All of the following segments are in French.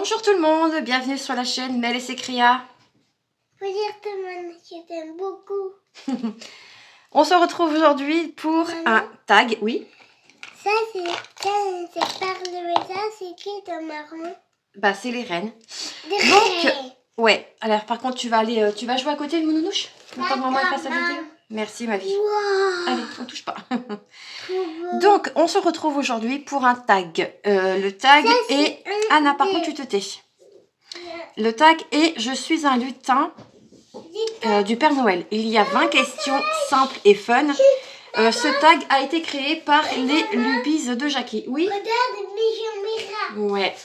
Bonjour tout le monde, bienvenue sur la chaîne Mel et ses Cria. Faut dire tout le monde, je t'aime beaucoup. On se retrouve aujourd'hui pour un tag, oui. Ça, c'est par le ça, c'est qui de marron? Bah, c'est les reines. Donc, ouais. Alors, par contre, tu vas jouer à côté de Mounouche. Le temps que maman fasse sa vidéo. Merci, ma vie. wow. Allez, on touche pas. Donc, on se retrouve aujourd'hui pour un tag. Le tag Ça, est... Anna, par contre, tu te tais. Le tag est « Je suis un lutin » du Père Noël. Il y a 20 questions simples et fun. Ce tag a été créé par les Lubies de Jackie. Oui. Regarde, Mira. Ouais.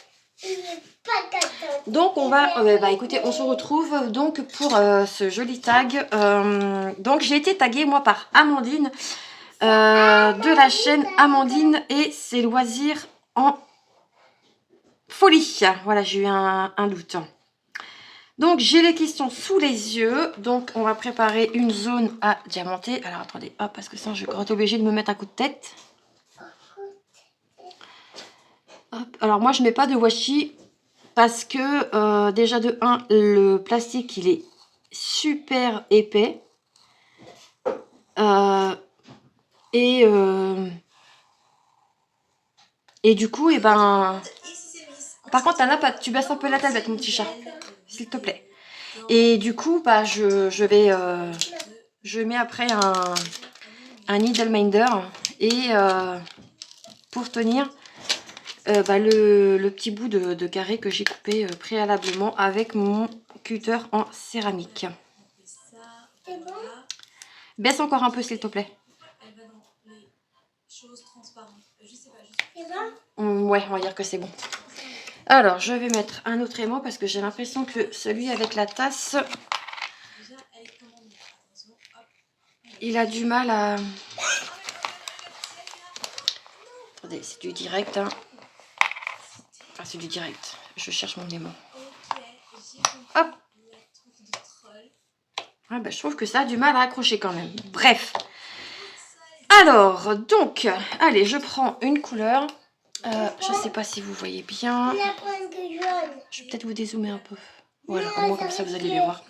Il est pas content. Donc on va, écoutez, on se retrouve donc pour ce joli tag. Donc j'ai été taguée moi par Amandine de la chaîne Amandine et ses loisirs en folie. Voilà, j'ai eu un doute. Donc j'ai les questions sous les yeux. Donc on va préparer une zone à diamanter. Alors attendez, hop, parce que sinon je vais être obligée de me mettre un coup de tête. Hop. Alors moi je mets pas de washi parce que déjà de 1, le plastique il est super épais. Et du coup, par contre, Anna, tu baisses un peu la tablette, mon petit chat, s'il te plaît. Et du coup, bah, je mets après un needle minder et pour tenir le petit bout de carré que j'ai coupé préalablement avec mon cutter en céramique. C'est bon? Baisse encore un peu, s'il te plaît. C'est bon? Ouais, on va dire que c'est bon. Alors, je vais mettre un autre aimant parce que j'ai l'impression que celui avec la tasse, il a du mal à... Attendez, c'est du direct. Hein. Ah, c'est du direct. Je cherche mon aimant. Hop. Ah, bah, je trouve que ça a du mal à accrocher quand même. Bref. Alors, donc, allez, je prends une couleur. Je sais pas si vous voyez bien. Je vais peut-être vous dézoomer un peu. Voilà, au moins comme ça vous allez les voir.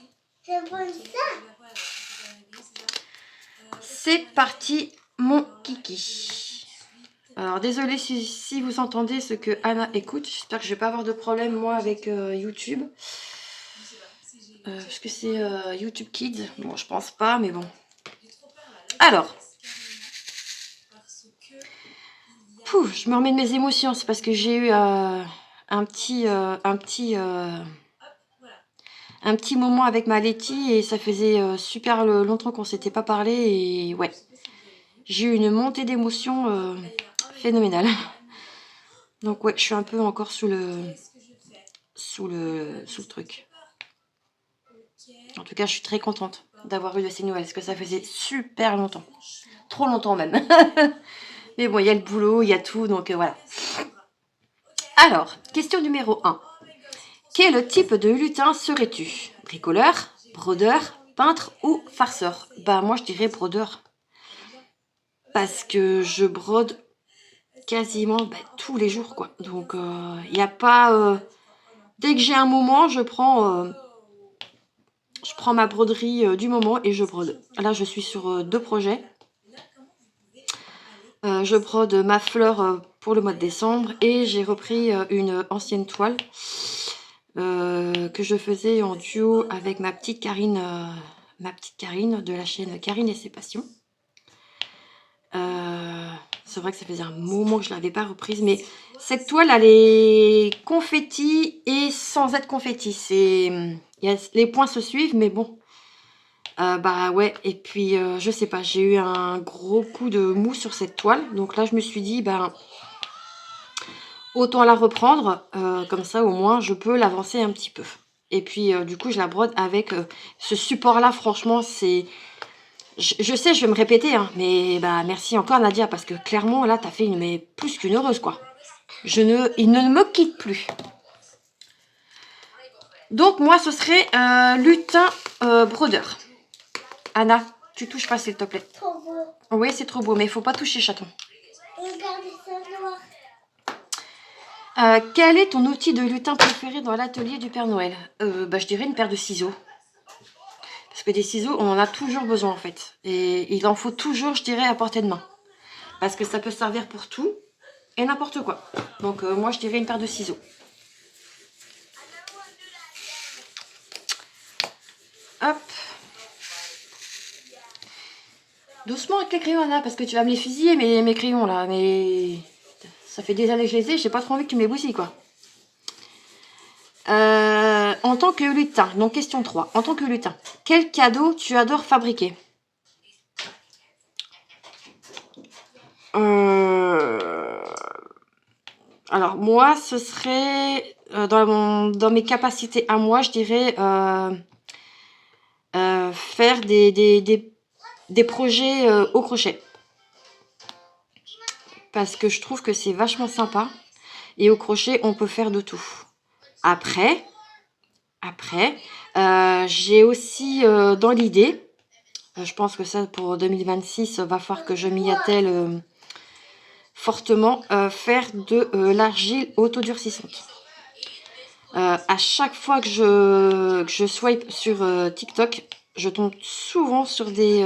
C'est parti, mon kiki. Alors, désolé si vous entendez ce que Anna écoute. J'espère que je vais pas avoir de problème, moi, avec YouTube. Parce que c'est YouTube Kids. Bon, je pense pas, mais bon. Alors. Pouf, je me remets de mes émotions. C'est parce que j'ai eu un petit moment avec ma Letty et ça faisait super longtemps qu'on s'était pas parlé et ouais, j'ai eu une montée d'émotions phénoménale. Donc ouais, je suis un peu encore sous le truc. En tout cas, je suis très contente d'avoir eu de ces nouvelles parce que ça faisait super longtemps, trop longtemps même. Mais bon, il y a le boulot, il y a tout, donc voilà. Alors, question numéro 1. Quel type de lutin serais-tu? Bricoleur, brodeur, peintre ou farceur? Bah moi je dirais brodeur. Parce que je brode quasiment tous les jours quoi. Donc il n'y a pas... dès que j'ai un moment, je prends ma broderie du moment et je brode. Là je suis sur 2 projets. Je brode ma fleur pour le mois de décembre et j'ai repris une ancienne toile que je faisais en duo avec ma petite Karine de la chaîne Karine et ses passions. C'est vrai que ça faisait un moment que je ne l'avais pas reprise, mais cette toile elle est confetti et sans être confetti. Les points se suivent, mais bon. Bah ouais, et puis je sais pas, j'ai eu un gros coup de mou sur cette toile, donc là je me suis dit autant la reprendre, comme ça au moins je peux l'avancer un petit peu. Et puis du coup je la brode avec ce support là, franchement c'est... Je sais, je vais me répéter, hein, mais merci encore Nadia, parce que clairement là t'as fait mais plus qu'une heureuse quoi. Il ne me quitte plus. Donc moi ce serait lutin brodeur. Anna, tu touches pas s'il te plaît. Trop beau. Oui c'est trop beau, mais il faut pas toucher chaton. Regardez ça noir. Quel est ton outil de lutin préféré dans l'atelier du Père Noël? Je dirais une paire de ciseaux. Parce que des ciseaux, on en a toujours besoin en fait. Et il en faut toujours, je dirais, à portée de main. Parce que ça peut servir pour tout et n'importe quoi. Donc moi, je dirais une paire de ciseaux. Hop. Doucement avec les crayons, Anna, parce que tu vas me les fusiller, mes crayons, là. Mais ça fait des années que je les ai, j'ai pas trop envie que tu me les bousilles, quoi. En tant que lutin, donc question 3. En tant que lutin, quel cadeau tu adores fabriquer? Alors, moi, ce serait, dans mes capacités à moi, je dirais faire des projets au crochet. Parce que je trouve que c'est vachement sympa. Et au crochet, on peut faire de tout. Après, j'ai aussi dans l'idée, je pense que ça pour 2026, va falloir que je m'y attelle fortement, faire de l'argile autodurcissante. À chaque fois que je swipe sur TikTok, je tombe souvent sur des...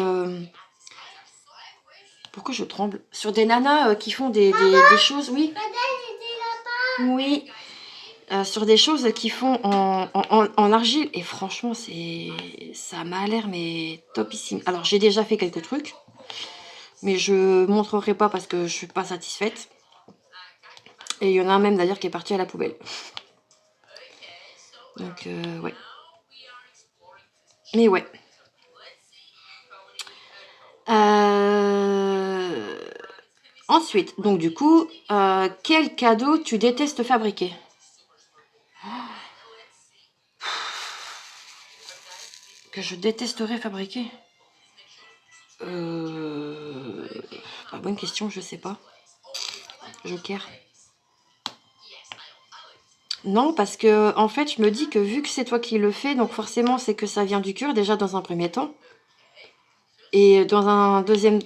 Pourquoi je tremble? Sur des nanas qui font des choses, oui. Oui. Sur des choses qui font en argile. Et franchement, ça m'a l'air mais topissime. Alors, j'ai déjà fait quelques trucs. Mais je montrerai pas parce que je suis pas satisfaite. Et il y en a un même d'ailleurs qui est parti à la poubelle. Donc, ouais. Mais ouais. Ensuite, donc du coup, quel cadeau tu détestes fabriquer? Que je détesterais fabriquer? Bonne question, je sais pas. Joker. Non, parce que en fait, je me dis que vu que c'est toi qui le fais, donc forcément, c'est que ça vient du cœur déjà dans un premier temps. Et dans un deuxième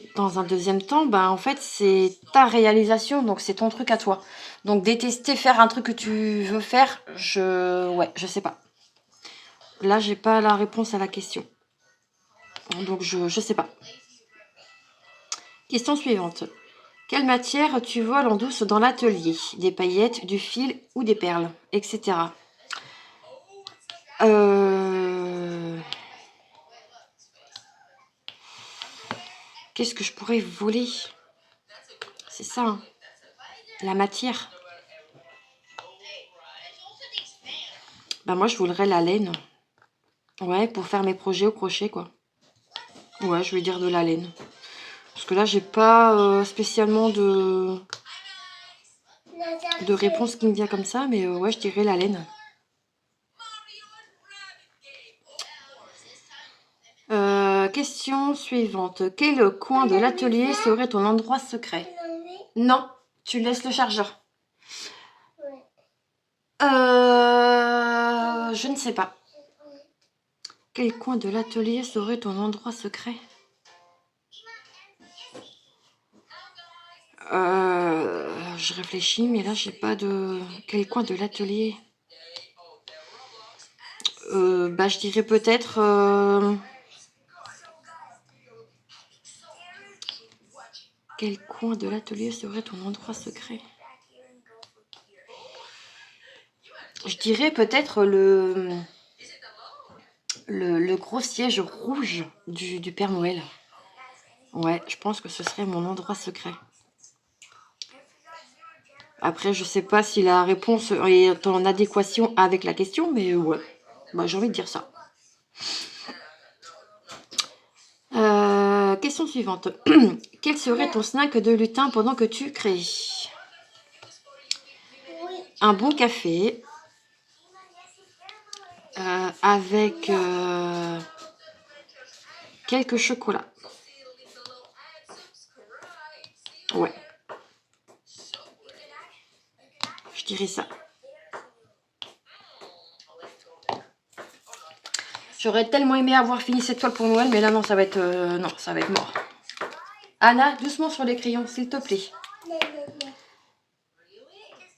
temps, en fait, c'est ta réalisation, donc c'est ton truc à toi. Donc détester faire un truc que tu veux faire, je sais pas. Là, j'ai pas la réponse à la question. Donc je sais pas. Question suivante. Quelle matière tu voles en douce dans l'atelier? Des paillettes, du fil ou des perles, etc. Qu'est-ce que je pourrais voler? C'est ça, hein. La matière. Moi, je volerais la laine. Ouais, pour faire mes projets au crochet, quoi. Ouais, je vais dire de la laine. Parce que là, j'ai pas spécialement de réponse qui me vient comme ça, mais ouais, je dirais la laine. Question suivante. Quel coin de l'atelier serait ton endroit secret? Non, tu laisses le chargeur. Je ne sais pas. Quel coin de l'atelier serait ton endroit secret? Je réfléchis, mais là, j'ai pas de... Quel coin de l'atelier? Je dirais peut-être... Quel coin de l'atelier serait ton endroit secret? Je dirais peut-être le gros siège rouge du Père Noël. Ouais, je pense que ce serait mon endroit secret. Après, je sais pas si la réponse est en adéquation avec la question, mais ouais. J'ai envie de dire ça. Question suivante. Quel serait ton snack de lutin pendant que tu crées? Un bon café avec quelques chocolats. Ouais. Je dirais ça. J'aurais tellement aimé avoir fini cette toile pour Noël, mais là non, ça va être non, ça va être mort. Anna, doucement sur les crayons, s'il te plaît.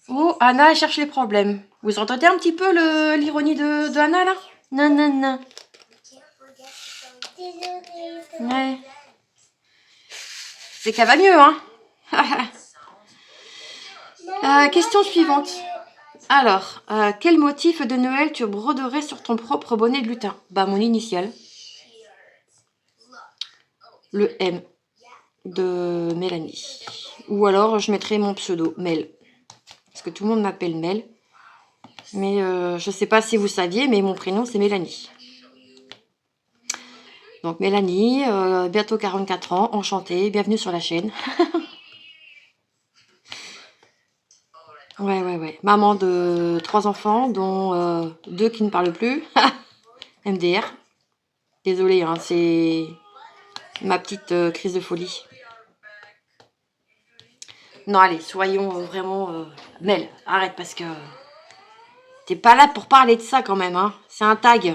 Oh, Anna, elle cherche les problèmes. Vous entendez un petit peu l'ironie de Anna, là? Non, non, non. Ouais. C'est qu'elle va mieux, hein. Question suivante. Alors, quel motif de Noël tu broderais sur ton propre bonnet de lutin? Bah, mon initiale. Le M de Mélanie. Ou alors, je mettrais mon pseudo, Mel. Parce que tout le monde m'appelle Mel. Mais je sais pas si vous saviez, mais mon prénom, c'est Mélanie. Donc, Mélanie, bientôt 44 ans, enchantée, bienvenue sur la chaîne. Ouais. Maman de 3 enfants, dont 2 qui ne parlent plus. MDR. Désolée, hein, c'est ma petite crise de folie. Non, allez, soyons vraiment... Mel, arrête, parce que... T'es pas là pour parler de ça, quand même, hein. C'est un tag.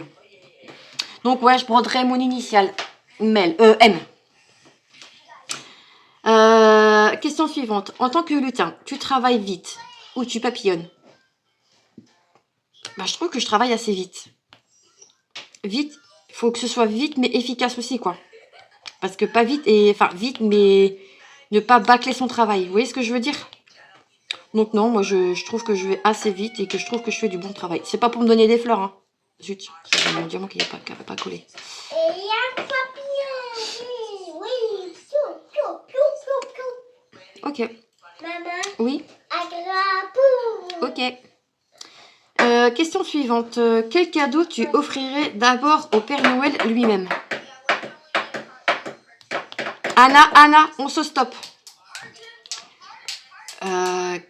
Donc, ouais, je broderai mon initiale. Mel, M. Question suivante. En tant que lutin, tu travailles vite ou tu papillonnes? Bah, je trouve que je travaille assez vite. Vite, il faut que ce soit vite, mais efficace aussi, quoi. Parce que pas vite, et enfin, vite, mais ne pas bâcler son travail. Vous voyez ce que je veux dire? Donc non, moi je trouve que je vais assez vite et que je trouve que je fais du bon travail. C'est pas pour me donner des fleurs, hein. Zut, c'est mon diamant qui n'a pas collé. Et il y a un papillon. Oui. Ok. Maman. Oui. Agrapou. Ok. Question suivante. Quel cadeau tu offrirais d'abord au Père Noël lui-même? Anna, on se stoppe.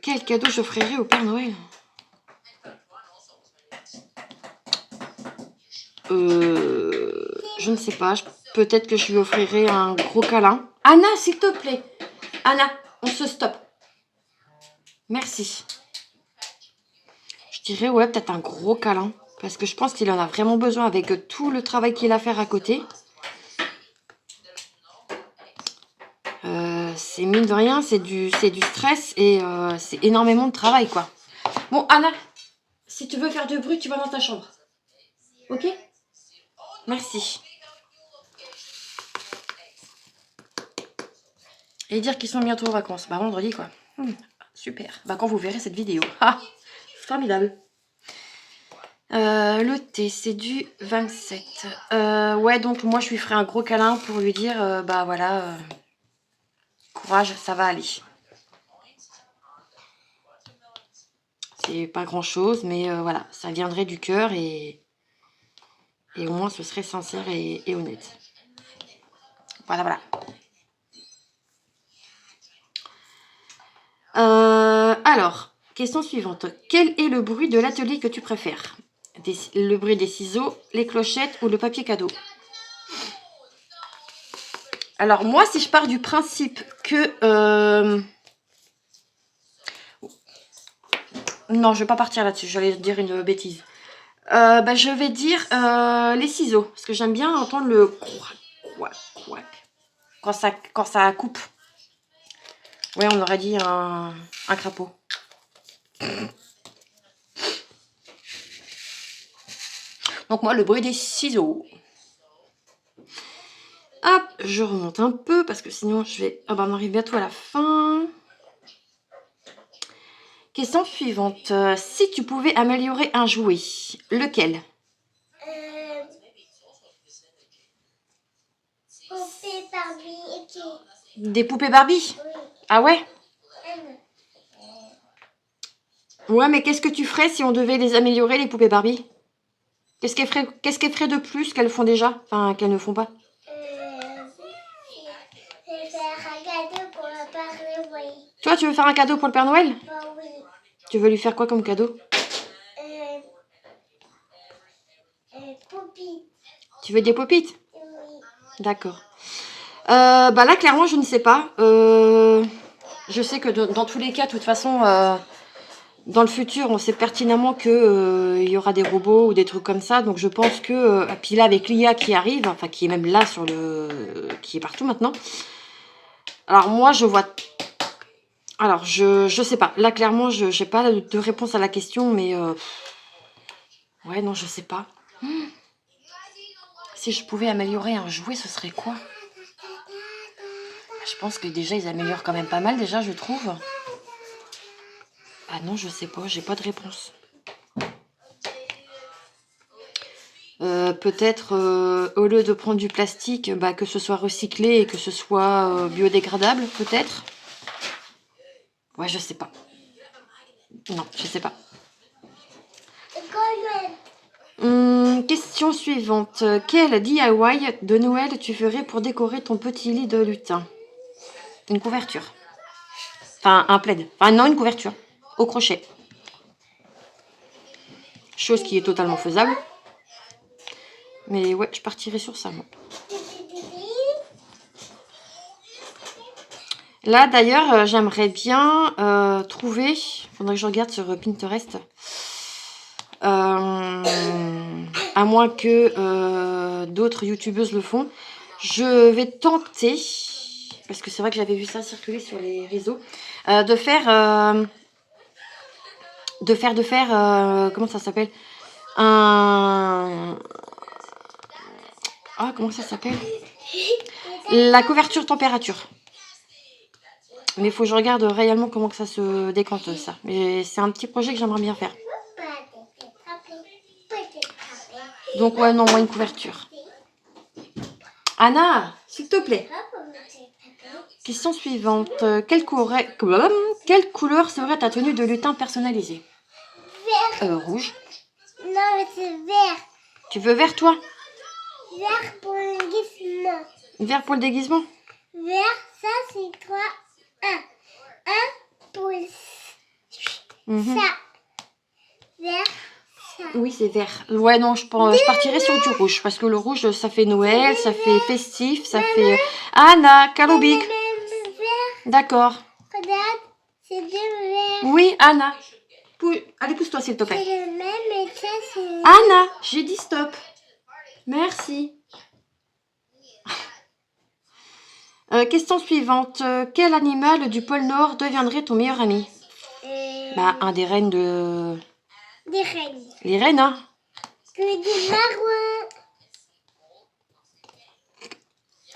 Quel cadeau j'offrirais au Père Noël? Je ne sais pas. Peut-être que je lui offrirai un gros câlin. Anna, s'il te plaît. Anna, on se stoppe. Merci. Je dirais, ouais, peut-être un gros câlin. Parce que je pense qu'il en a vraiment besoin avec tout le travail qu'il a à faire à côté. C'est mine de rien, c'est du stress et c'est énormément de travail, quoi. Bon, Anna, si tu veux faire du bruit, tu vas dans ta chambre. Ok? Merci. Et dire qu'ils sont bientôt en vacances. Bah, vendredi, quoi. Super. Bah, quand vous verrez cette vidéo. Ah, formidable. Le thé, c'est du 27. Ouais, donc moi, je lui ferai un gros câlin pour lui dire, bah voilà, courage, ça va aller. C'est pas grand-chose, mais voilà, ça viendrait du cœur et au moins, ce serait sincère et honnête. Voilà. Alors, question suivante. Quel est le bruit de l'atelier que tu préfères? Le bruit des ciseaux, les clochettes ou le papier cadeau? Alors, moi, si je pars du principe que... Non, je vais pas partir là-dessus. J'allais dire une bêtise. Bah, je vais dire les ciseaux. Parce que j'aime bien entendre le couac quand ça coupe. Ouais, on aurait dit un crapaud. Donc moi, le bruit des ciseaux. Hop, je remonte un peu parce que sinon je vais... Ah bah, on arrive bientôt à la fin. Question suivante. Si tu pouvais améliorer un jouet, lequel? Poupée Barbie. Des poupées Barbie? Oui. Ah ouais? Ouais, mais qu'est-ce que tu ferais si on devait les améliorer, les poupées Barbie? Qu'est-ce qu'elles feraient de plus qu'elles font déjà? Enfin, qu'elles ne font pas. Je vais faire un cadeau pour le Père Noël. Toi, tu veux faire un cadeau pour le Père Noël? Bah oui. Tu veux lui faire quoi comme cadeau? Poupée. Tu veux des popites? Oui. D'accord. Bah là, clairement, je ne sais pas. Je sais que dans tous les cas, de toute façon, dans le futur, on sait pertinemment que il y aura des robots ou des trucs comme ça. Donc je pense que... puis là, avec l'IA qui arrive, enfin qui est même là qui est partout maintenant. Alors moi, je vois Alors, je sais pas. Là, clairement, je n'ai pas de réponse à la question, mais... ouais, non, je sais pas. Si je pouvais améliorer un jouet, ce serait quoi? Je pense que déjà, ils améliorent quand même pas mal, déjà, je trouve. Ah non, je sais pas, j'ai pas de réponse. Peut-être, au lieu de prendre du plastique, bah, que ce soit recyclé et que ce soit biodégradable, peut-être. Ouais, je sais pas. Non, je sais pas. Question suivante. Quel DIY de Noël tu ferais pour décorer ton petit lit de lutin? Une couverture. Enfin, un plaid. Enfin, non, une couverture. Au crochet. Chose qui est totalement faisable. Mais ouais, je partirais sur ça, moi. Là, d'ailleurs, j'aimerais bien trouver... Faudrait que je regarde sur Pinterest. À moins que d'autres youtubeuses le font. Je vais tenter, parce que c'est vrai que j'avais vu ça circuler sur les réseaux, de faire, comment ça s'appelle? Ah, comment ça s'appelle? La couverture température. Mais il faut que je regarde réellement comment que ça se décante, ça. Mais c'est un petit projet que j'aimerais bien faire. Donc, ouais, non, moi, une couverture. Anna, s'il te plaît. Question suivante. Quelle couleur serait ta tenue de lutin personnalisée? Vert. Rouge. Non, mais c'est vert. Tu veux vert, toi? Vert pour le déguisement. Vert pour le déguisement? Vert, ça c'est 3, 1. 1 pour ça. Vert, ça. Oui, c'est vert. Ouais, non, je partirais sur du rouge. Parce que le rouge, ça fait Noël, ça fait festif, ça fait... Anna, Kalobik. D'accord. Regarde, c'est deux verts. Oui, Anna. Allez, pousse-toi, s'il te C'est plaît. le même, mais ça c'est... Anna, j'ai dit stop. Merci. Question suivante. Quel animal du pôle Nord deviendrait ton meilleur ami? Bah, un des rennes de... Des rennes. Les rennes, hein? Que des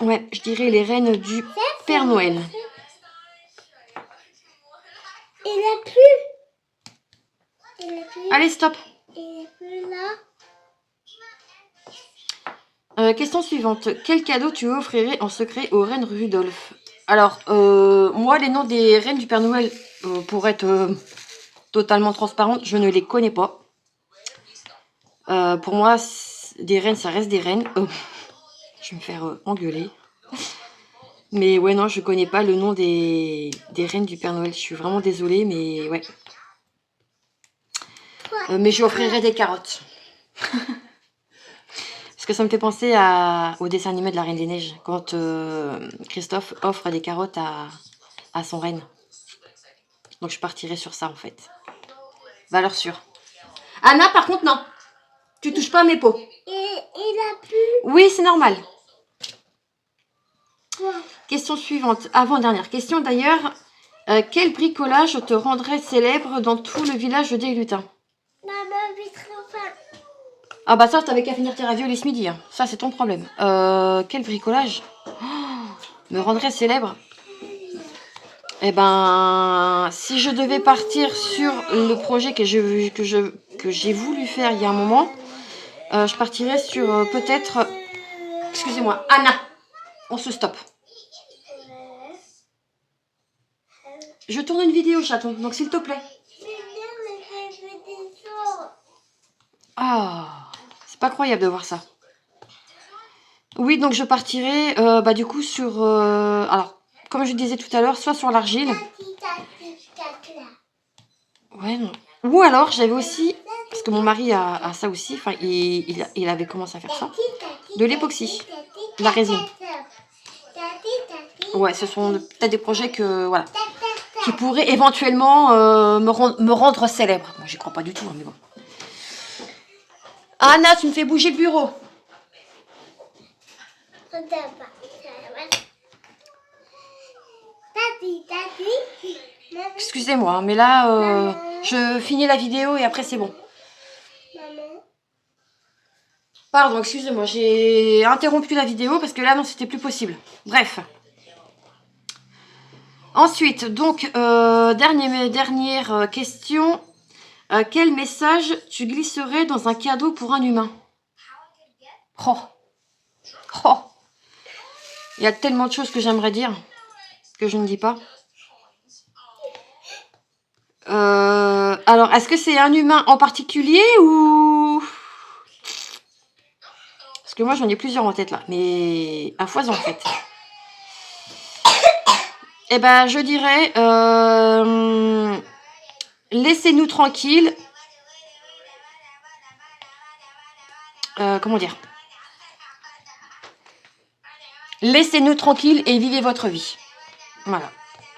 marouins. Ouais, je dirais les rennes du Père Noël. Il a plus. Allez, stop. Il est plus là. Question suivante. Quel cadeau tu offrirais en secret aux reines Rudolph? Alors, moi, les noms des reines du Père Noël, pour être totalement transparente, je ne les connais pas. Pour moi, des reines, ça reste des reines. Je vais me faire engueuler. Mais ouais, non, je connais pas le nom des reines du Père Noël. Je suis vraiment désolée, mais ouais. Mais je lui offrirais des carottes. Parce que ça me fait penser au dessin animé de la Reine des Neiges, quand Christophe offre des carottes à son reine. Donc je partirai sur ça en fait. Valeur sûre. Anna, par contre, non. Tu touches pas à mes pots. Il a plus. Oui, c'est normal. Quoi? Question suivante. Avant-dernière question d'ailleurs. Quel bricolage te rendrait célèbre dans tout le village des lutins? Maman, j'ai trop faim. Ah bah ça, t'avais qu'à finir tes raviolis ce midi. Hein. Ça, c'est ton problème. Quel bricolage me rendrait célèbre? Eh ben, si je devais partir sur le projet que j'ai voulu faire il y a un moment, je partirais sur peut-être... Excusez-moi, Anna, on se stoppe. Je tourne une vidéo, chaton, donc s'il te plaît. Ah, c'est pas croyable de voir ça. Oui, donc je partirai bah, du coup sur... alors, comme je disais tout à l'heure, soit sur l'argile. Ouais, non. Ou alors, j'avais aussi... Parce que mon mari a ça aussi, enfin, il avait commencé à faire ça. De l'époxy, de la résine. Ouais, ce sont peut-être des projets que, voilà, qui pourraient éventuellement me rendre célèbre. Bon, j'y crois pas du tout, hein, mais bon. Anna, tu me fais bouger le bureau. Tati. Excusez-moi, mais là, je finis la vidéo et après c'est bon. Maman. Pardon, excusez-moi, j'ai interrompu la vidéo parce que là, non, c'était plus possible. Bref. Ensuite, donc, dernière question. Quel message tu glisserais dans un cadeau pour un humain? Oh. Oh. Il y a tellement de choses que j'aimerais dire que je ne dis pas. Alors, est-ce que c'est un humain en particulier ou... Parce que moi, j'en ai plusieurs en tête là, mais à foison en fait. Eh ben, je dirais... laissez-nous tranquilles. Comment dire? Laissez-nous tranquilles et vivez votre vie. Voilà.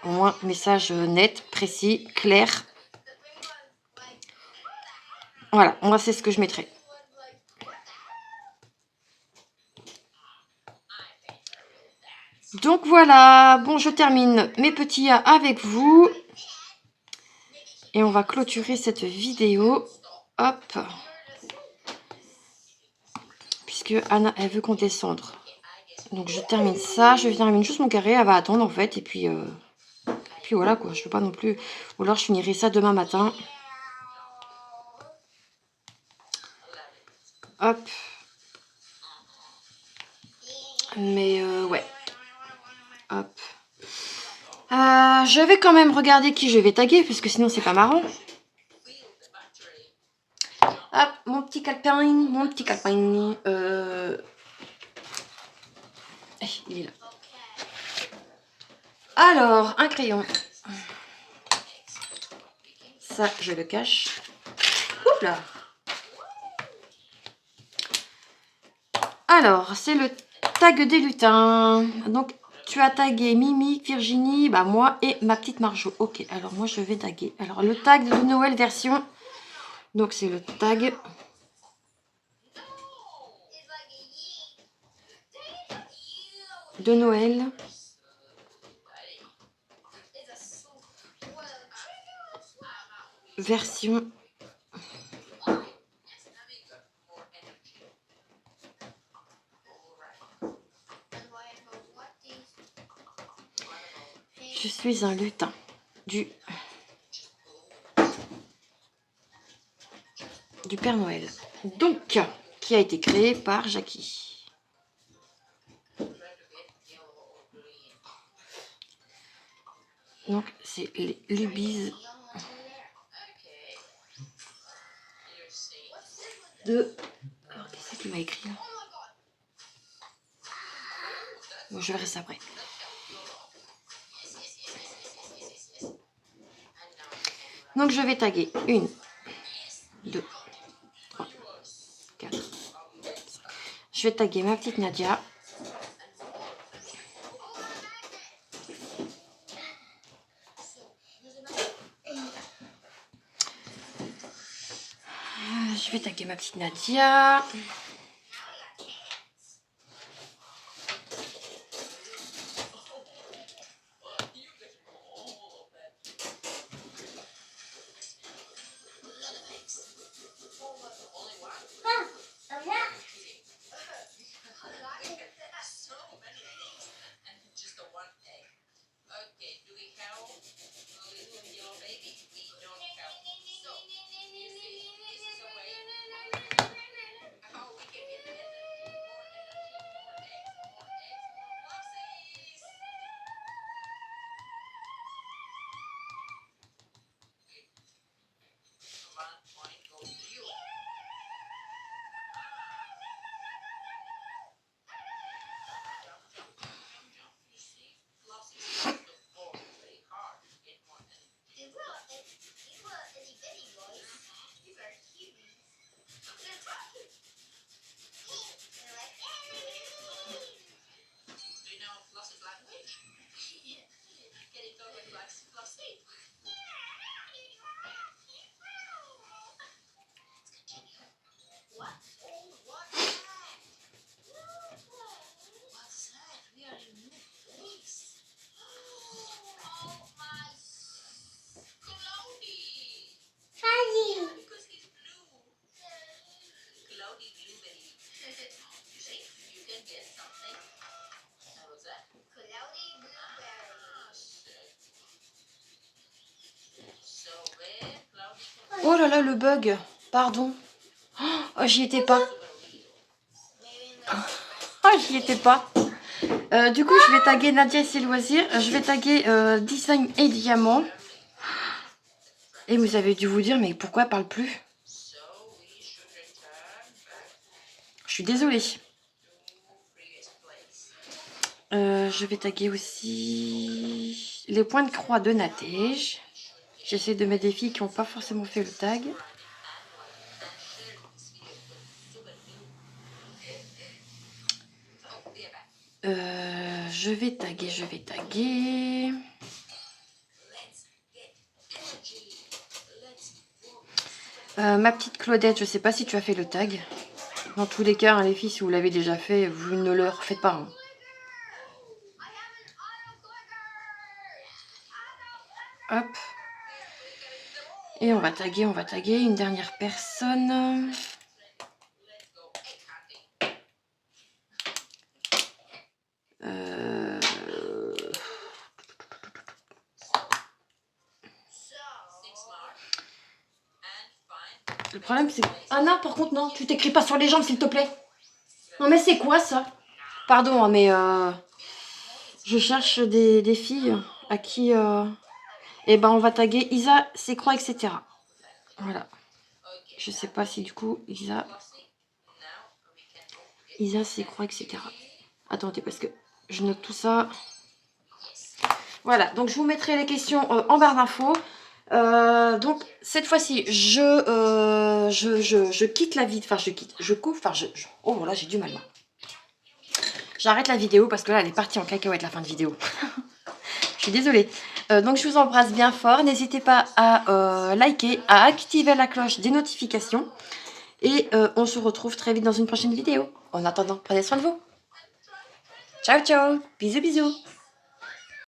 Au moins, message net, précis, clair. Voilà, moi, c'est ce que je mettrais. Donc voilà, bon, je termine mes petits A avec vous. Et on va clôturer cette vidéo. Hop. Puisque Anna, elle veut qu'on descende. Donc je termine ça. Je termine juste mon carré. Elle va attendre en fait. Et puis voilà quoi. Je peux pas non plus. Ou alors je finirai ça demain matin. Hop. Mais ouais. Hop. Je vais quand même regarder qui je vais taguer. Parce que sinon c'est pas marrant. Hop. Mon petit calepin. Mon petit calepin. Il est là. Alors, un crayon. Ça, je le cache. Oups là. Alors, c'est le tag des lutins. Donc, tu as tagué Mimi, Virginie, bah moi et ma petite Marjo. Ok, alors moi je vais taguer. Alors, le tag de Noël version. Donc, c'est le tag. De Noël. Version. Je suis un lutin. Du Père Noël. Donc, qui a été créé par Jackie. Donc, c'est les lubies de... Alors, qu'est-ce qu'il m'a écrit là? Bon, je verrai ça après. Donc, je vais taguer 1, 2, 3, 4, 5. Je vais taguer ma petite Nadia. Je vais taguer ma petite Nadia. Oh là là, le bug. Pardon. Oh, j'y étais pas. Oh, j'y étais pas. Du coup, je vais taguer Nadia et ses loisirs. Je vais taguer Design et Diamant. Et vous avez dû vous dire, mais pourquoi elle parle plus? Je suis désolée. Je vais taguer aussi les points de croix de Natège. J'essaie de mettre des filles qui n'ont pas forcément fait le tag. Je vais taguer. Ma petite Claudette, je sais pas si tu as fait le tag. Dans tous les cas, hein, les filles, si vous l'avez déjà fait, vous ne le refaites pas. Hein. Hop. Et on va taguer une dernière personne. Le problème, c'est... Ah non, par contre, non, tu t'écris pas sur les jambes, s'il te plaît. Non, mais c'est quoi, ça? Pardon, hein, mais je cherche des filles à qui... Eh ben, on va taguer Isa, ses croix, etc. Voilà. Je sais pas si, du coup, Isa, ses croix, etc. Attendez, parce que je note tout ça. Voilà, donc je vous mettrai les questions en barre d'infos. Donc cette fois-ci, je quitte la vidéo, enfin je coupe, oh voilà, j'ai du mal là. J'arrête la vidéo parce que là, elle est partie en cacahuète la fin de vidéo. Je suis désolée. Donc je vous embrasse bien fort. N'hésitez pas à liker, à activer la cloche des notifications. Et on se retrouve très vite dans une prochaine vidéo. En attendant, prenez soin de vous. Ciao, ciao. Bisous, bisous.